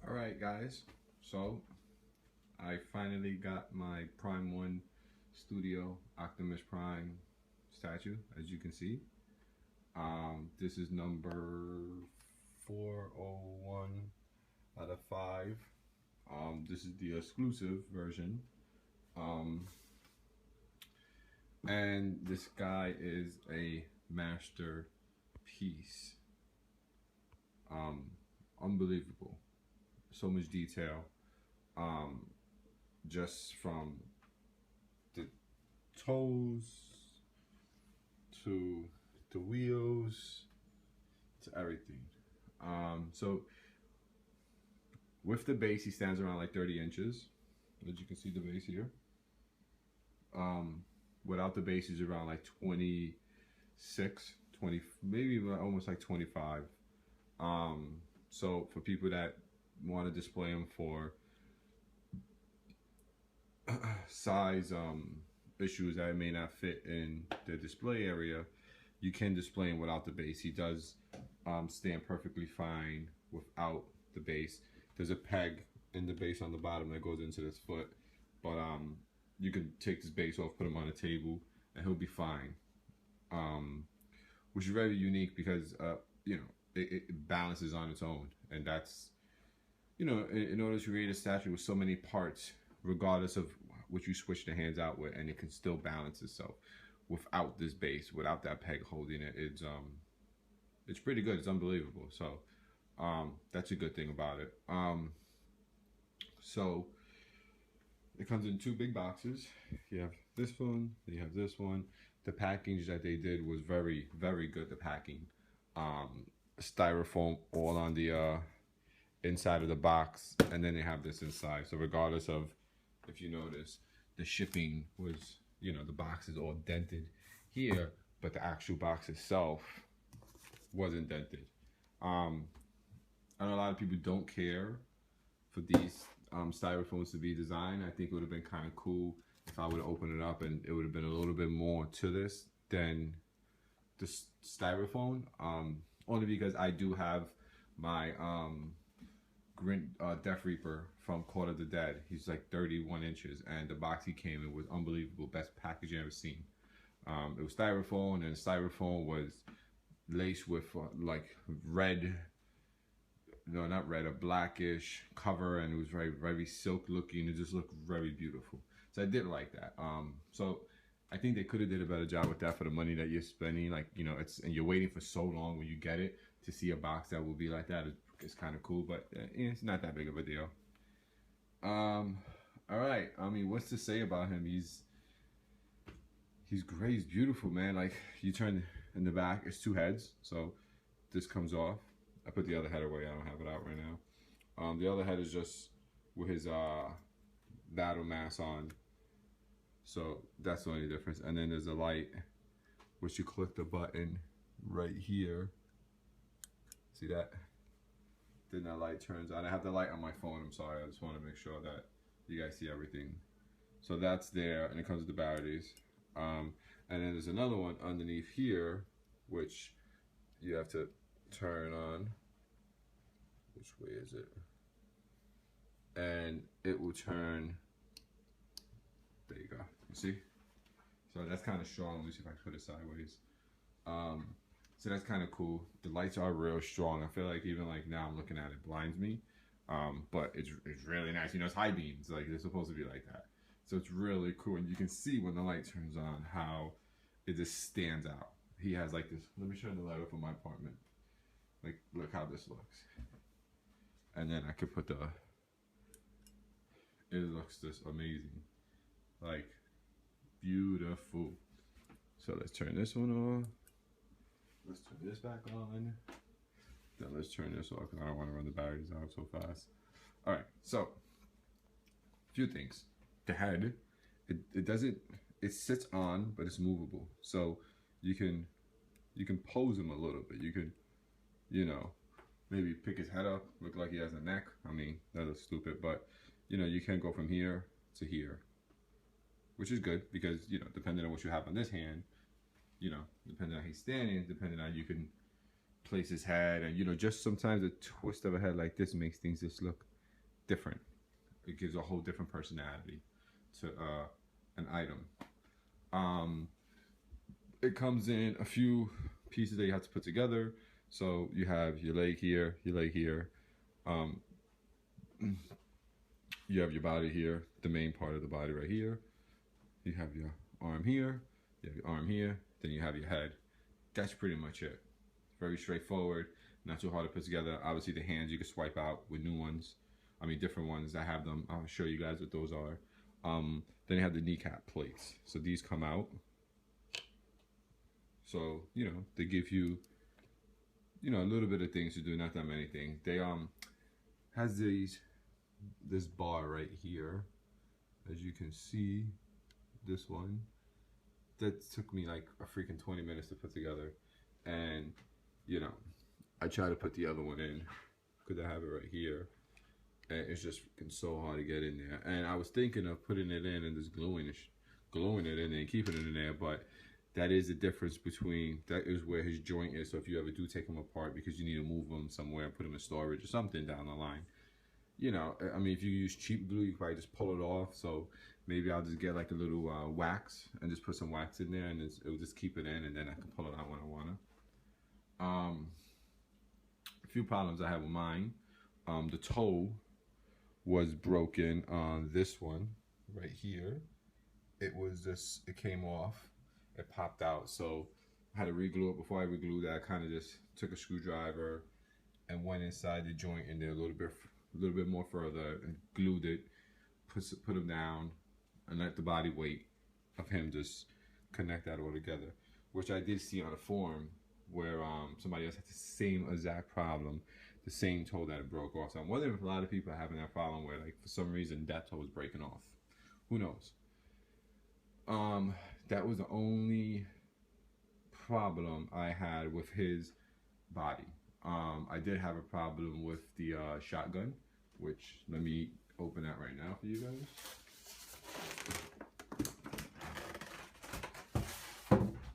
Alright guys, so I finally got my Prime 1 Studio Optimus Prime statue, as you can see. This is number 401 out of 5. This is the exclusive version. And this guy is a masterpiece. Unbelievable. So much detail, just from the toes to the wheels to everything. So with the base, he stands around like 30 inches, as you can see the base here. Without the base, he's around like 26, 20, maybe almost like 25. So for people that want to display them for size issues that may not fit in the display area, you can display him without the base. He does stand perfectly fine without the base. There's a peg in the base on the bottom that goes into this foot, but you can take this base off, put him on a table, and he'll be fine. Which is very unique because you know, it balances on its own, and that's, you know, in order to create a statue with so many parts, regardless of what you switch the hands out with, and it can still balance itself without this base, without that peg holding it. It's pretty good. It's unbelievable. So that's a good thing about it. So it comes in 2 big boxes. You have this one, then you have this one. The package that they did was very, very good. The packing, styrofoam all on the inside of the box, and then they have this inside. So regardless of, if you notice, the shipping was, you know, the box is all dented here, but the actual box itself wasn't dented. I know a lot of people don't care for these styrofoams to be designed. I think it would have been kind of cool if I would have opened it up and it would have been a little bit more to this than the styrofoam. Only because I do have my Death Reaper from Court of the Dead. He's like 31 inches, and the box he came in was unbelievable. Best package I've ever seen. It was styrofoam, and styrofoam was laced with like red, no, not red, a blackish cover, and it was very, very silk looking. It just looked very beautiful. So I did like that. So I think they could have did a better job with that for the money that you're spending. Like, you know, and you're waiting for so long when you get it to see a box that will be like that. It's kind of cool, but it's not that big of a deal. All right. I mean, what's to say about him? He's great. He's beautiful, man. Like, you turn in the back, it's 2 heads. So this comes off. I put the other head away. I don't have it out right now. The other head is just with his battle mask on. So that's the only difference. And then there's a light, which you click the button right here. See that? Then that light turns on. I have the light on my phone. I'm sorry. I just want to make sure that you guys see everything. So that's there, and it comes with the batteries. And then there's another one underneath here, which you have to turn on. Which way is it? And it will turn. There you go. You see? So that's kind of strong. Let me see if I can put it sideways. So that's kind of cool. The lights are real strong. I feel like even like now I'm looking at it, blinds me. But it's really nice. You know, it's high beams. Like, they're supposed to be like that. So it's really cool. And you can see when the light turns on how it just stands out. He has like this. Let me turn the light up in my apartment. Like, look how this looks. And then I could put it looks just amazing. Like, beautiful. So let's turn this one off. Let's turn this back on. Then let's turn this off because I don't want to run the batteries out so fast. All right, so a few things. The head, it sits on, but it's movable. So you can pose him a little bit. You can, you know, maybe pick his head up, look like he has a neck. I mean, that looks stupid, but you know, you can go from here to here, which is good because, you know, depending on what you have on this hand, you know, depending on how he's standing, depending on, you can place his head, and you know, just sometimes a twist of a head like this makes things just look different. It gives a whole different personality to an item. It comes in a few pieces that you have to put together. So you have your leg here, your leg here. You have your body here, the main part of the body right here. You have your arm here, you have your arm here, then you have your head. That's pretty much it. Very straightforward, not too hard to put together. Obviously the hands you can swipe out with new ones. I mean different ones. I have them. I'll show you guys what those are. Then you have the kneecap plates. So these come out. So, you know, they give you, you know, a little bit of things to do, not that many things. They has this bar right here, as you can see, this one. That took me like a freaking 20 minutes to put together. And, you know, I try to put the other one in because I have it right here. And it's just so hard to get in there. And I was thinking of putting it in and just gluing it in and keeping it in there, but that is the difference between, that is where his joint is. So if you ever do take him apart because you need to move him somewhere and put him in storage or something down the line, you know, I mean, if you use cheap glue, you can probably just pull it off. So maybe I'll just get like a little wax and just put some wax in there, and it'll just keep it in, and then I can pull it out when I wanna. A few problems I have with mine. The toe was broken on this one right here. It came off, it popped out. So I had to re-glue it. Before I re-glued that, I kind of just took a screwdriver and went inside the joint in there a little bit more further and glued it, put him down, and let the body weight of him just connect that all together. Which I did see on a forum where somebody else had the same exact problem, the same toe that it broke off. So I'm wondering if a lot of people are having that problem where, like, for some reason that toe was breaking off. Who knows? That was the only problem I had with his body. I did have a problem with the shotgun, which, let me open that right now for you guys.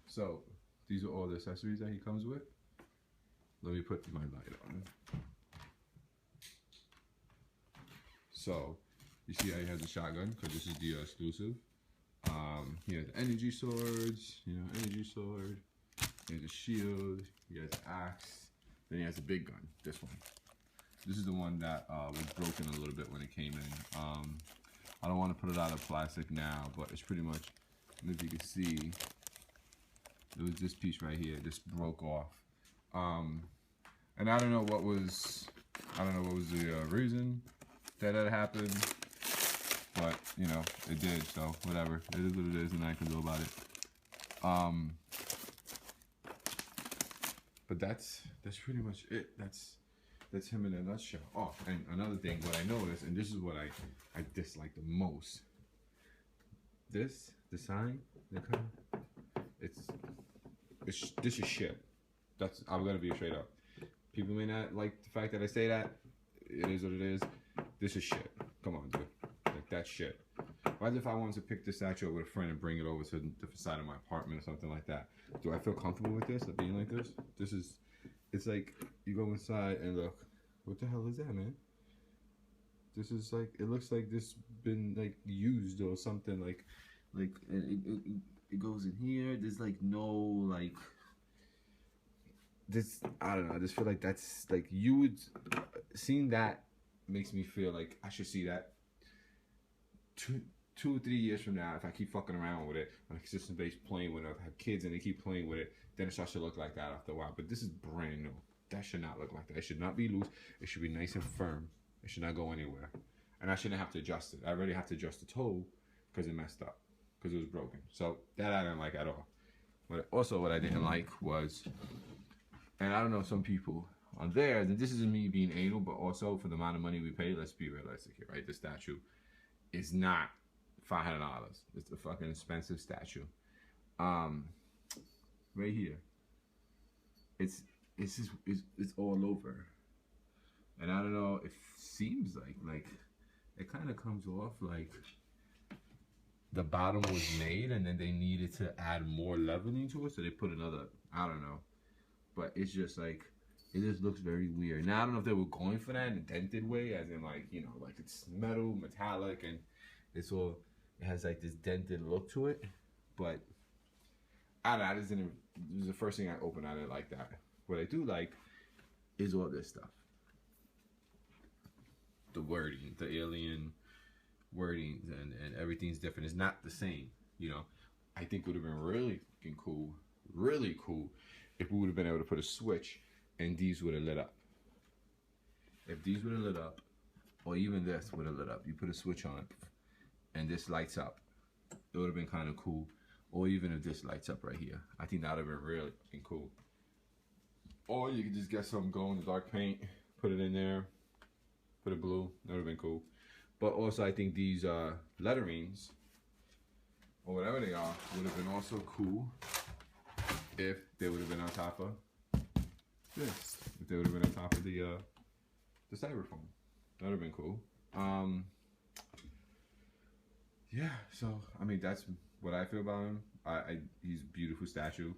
So these are all the accessories that he comes with. Let me put my light on. So you see how he has a shotgun, because this is the exclusive. He has energy swords, you know, energy sword. He has a shield, he has an axe, then he has a big gun, this one. This is the one that was broken a little bit when it came in. I don't want to put it out of plastic now, but it's pretty much, if you can see, it was this piece right here, this broke off. And I don't know what was the reason that happened, but you know, it did, so whatever. It is what it is, and I can do about it. But that's pretty much it. That's him in a nutshell. Oh, and another thing, what I noticed, and this is what I dislike the most. This design, this is shit. I'm gonna be straight up. People may not like the fact that I say that. It is what it is. This is shit. Come on, dude. Like, that's shit. What if I wanted to pick this statue up with a friend and bring it over to the side of my apartment or something like that? Do I feel comfortable with this, like being like this? It's like, you go inside and look, what the hell is that, man? This is like, it looks like this been like used or something, like it goes in here. There's like no, like, this, I don't know, I just feel like that's, like, you would, seeing that makes me feel like I should see that 2 or 3 years from now. If I keep fucking around with it on a consistent basis, playing with it, I have kids and they keep playing with it, then it starts to look like that after a while. But this is brand new. That should not look like that. It should not be loose. It should be nice and firm. It should not go anywhere. And I shouldn't have to adjust it. I already have to adjust the toe because it messed up, because it was broken. So that I didn't like at all. But also what I didn't like was, and I don't know, some people on there, and this isn't me being anal, but also for the amount of money we pay, let's be realistic here, right? The statue is not $500. It's a fucking expensive statue. Right here, it's all over, and I don't know. It seems like it kind of comes off like the bottom was made, and then they needed to add more leveling to it, so they put another. I don't know, but it's just like It just looks very weird. Now I don't know if they were going for that in a dented way, as in like, you know, like it's metal, metallic, and it's all, it has like this dented look to it. But I don't know, this was the first thing I opened. I didn't like that. What I do like is all this stuff. The wording, the alien wordings, and everything's different. It's not the same, you know. I think it would have been really fucking cool, really cool, if we would have been able to put a switch and these would have lit up. If these would have lit up, or even this would have lit up, you put a switch on and this lights up, it would have been kind of cool. Or even if this lights up right here, I think that would have been really fucking cool. Or you could just get some glow in the dark paint, put it in there, put a blue, that would have been cool. But also I think these letterings, or whatever they are, would have been also cool if they would have been on top of this. If they would have been on top of the styrofoam. That would have been cool. Yeah, so, I mean, that's what I feel about him. He's a beautiful statue.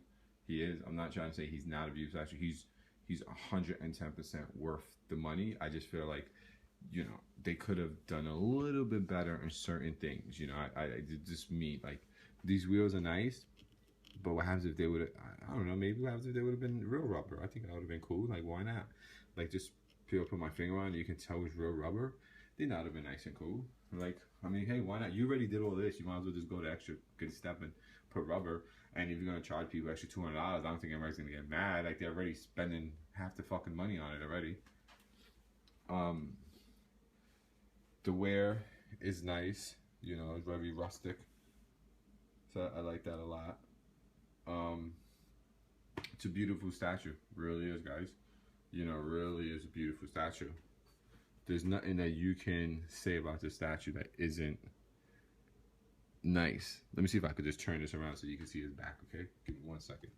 He is. I'm not trying to say he's not a beautiful statue. He's 110% worth the money. I just feel like, you know, they could have done a little bit better in certain things. You know, I just me, like, these wheels are nice, but what happens if they would have, I don't know, maybe what happens if they would have been real rubber? I think that would have been cool. Like, why not? Like, just put my finger on it, you can tell it's real rubber. Then that would have been nice and cool. Like, I mean, hey, why not? You already did all this. You might as well just go the extra good step and put rubber. And if you're going to charge people extra $200, I don't think everybody's going to get mad. Like, they're already spending half the fucking money on it already. The wear is nice. You know, it's very rustic. So I like that a lot. It's a beautiful statue. Really is, guys. You know, really is a beautiful statue. There's nothing that you can say about this statue that isn't nice. Let me see if I could just turn this around so you can see his back, okay? Give me 1 second.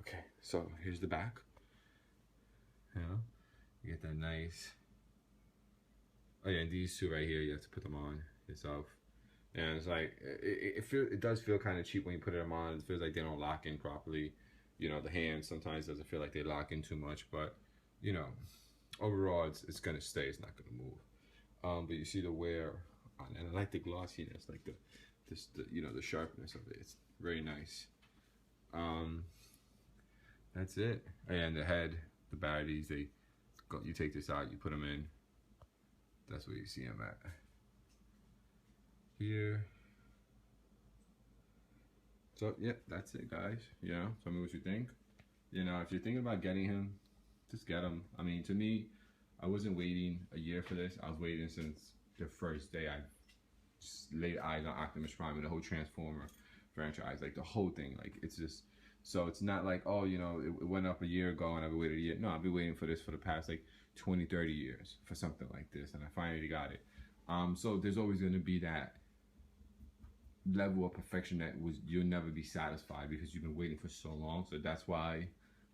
Okay, so here's the back. You know, you get that nice. Oh yeah, and these two right here, you have to put them on yourself. And it's like, it does feel kind of cheap when you put them on. It feels like they don't lock in properly. You know, the hand sometimes doesn't feel like they lock in too much, but, you know, overall, it's going to stay. It's not going to move. But you see the wear on, and I like the glossiness, like the you know, the sharpness of it. It's very nice. That's it. And the head, the batteries, you take this out, you put them in. That's where you see them at. Here. So yeah, that's it, guys. You know, tell me what you think. You know, if you're thinking about getting him, just get him. I mean, to me, I wasn't waiting a year for this. I was waiting since the first day I just laid eyes on Optimus Prime and the whole Transformer franchise, like the whole thing. Like, it's just, so it's not like, oh, you know, it went up a year ago and I've waited a year. No, I've been waiting for this for the past like 20, 30 years for something like this, and I finally got it. So there's always going to be that level of perfection that you'll never be satisfied because you've been waiting for so long. So that's why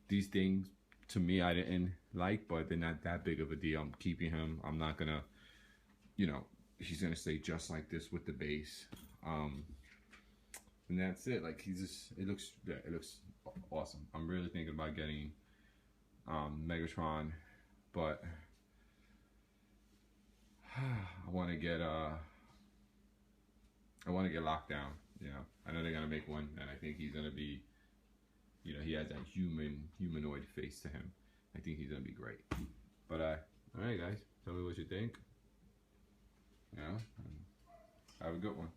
these things, to me, I didn't like, but they're not that big of a deal. I'm keeping him. I'm not gonna, you know, he's gonna stay just like this with the base. And that's it. Like, he's just, it looks awesome. I'm really thinking about getting Megatron, but I want to get locked down. You know, I know they're gonna make one, and I think he's gonna be, you know, he has that humanoid face to him. I think he's gonna be great. But all right, guys, tell me what you think. You know, have a good one.